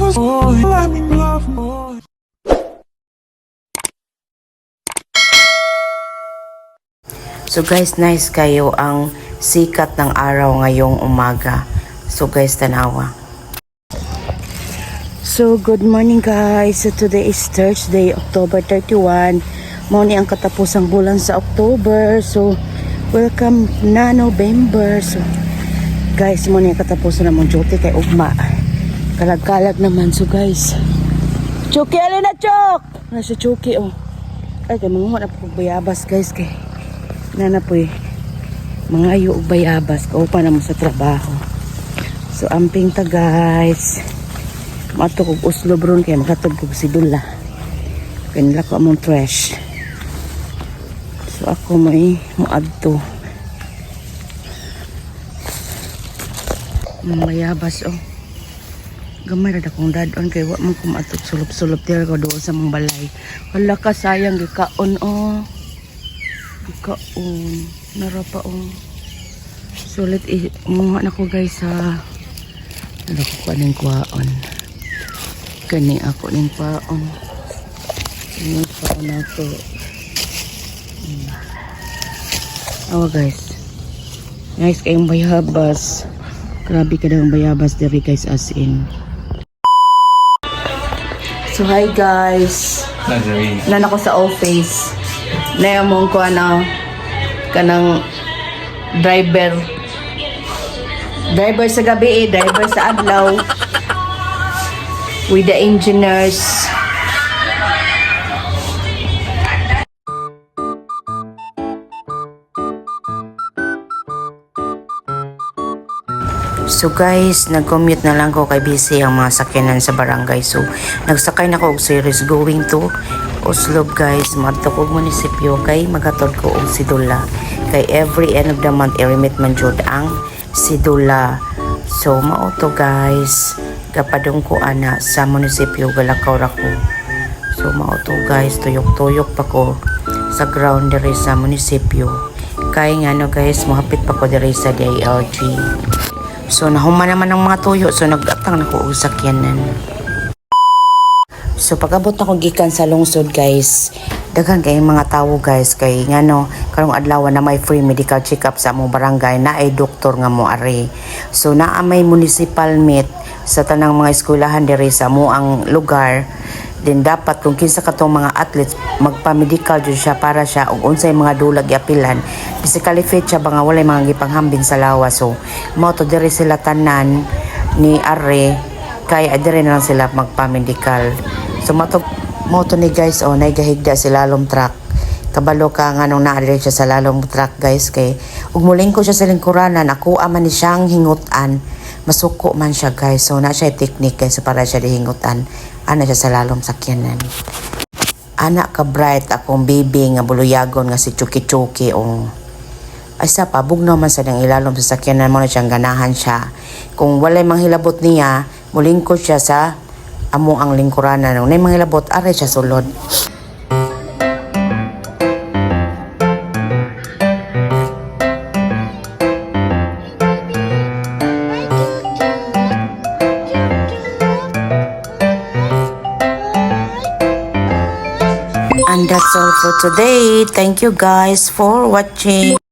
So guys, nice kayo ang sikat ng araw ngayong umaga. So guys, tanawa. So good morning guys. So today is Thursday, October 31. Mao ni ang katapusang bulan sa October. So welcome na November. So guys, mao ni ang katapusan namong duty kay ugma. Kalag-kalag naman. So guys, Chuki, alin na Chok? Nasa Chuki oh. Ay, kay mga na po bayabas guys kay nana po mga ayo og bayabas kaupa naman sa trabaho. So amping ta guys, mato kog uslob ron kay makatugog si Dula kay nila ko among trash. So ako may muadto bayabas oh. Gamay ra akong dadon kay wa man ko maatot sulop-sulop dira ko doon sa mong balay. Wala ka sayang gikaon oh. Gikaon narapa oh. Sulit mga na ko guys ha. Ano ko kaning kwaon. Kani ako ning kwaon. Ini kwaon ako. Awa guys. Nice kayong bayabas. Grabe ka daw ang bayabas diri guys as in. So hi guys. Nan ako sa office. Nayamong ko kanang driver sa gabi driver sa adlaw with the engineers. So guys, nag-commute na lang ko kay busy ang mga sakyanan sa barangay. So nagsakay na ko og series going to Uslob guys. Madto ko og munisipyo kay magatod ko og sidula. Kay every end of the month i-remit man jud ang sidula. So mao to guys. Kapadong ko ana sa munisipyo Galakaw ra ko. So mao to guys, tuyok-tuyok pa ko sa ground diri sa munisipyo. Kay ngano guys, mohapit pa ko diri sa DILG. So nahuman naman ng mga tuyo. So nag-atang na ko og sakyanan. So pag-abot na ko gikan sa lungsod guys, daghan kay mga tawo guys kay ngano karong adlaw na may free medical check-up sa among barangay na ay doktor nga mo ari. So naa may municipal meet sa tanang mga eskwelahan diri sa amoang lugar. Then dapat kung kinsa katong mga athletes magpa-medical jud siya para siya og unsay mga dulag iapilan. Physically fit siya ba nga walay mga gipanghambin sa lawas. So mao to diri sila tanan ni are kay adire na lang sila magpa-medical. So mo to ni guys oh naigahigda si lalom truck. Kabalo ka nga nung naa siya sa lalom truck guys kay ug muling ko siya sa lingkuranan ako man ni siyang hingutan. Masuko man siya guys. So na siya technique guys so para siya dihingutan. Ana siya sa lalom sakyanan. Anak ka bright akong baby nga buluyagon nga si Chuki oh. Ay sa pabugnaw man sa nang ilalom sa sakyanan mo na siyang ganahan siya. Kung walay manghilabot niya, mulingkod siya sa amo ang lingkuranan. Nung nay manghilabot, aray siya sulod. And that's all for today. Thank you guys for watching.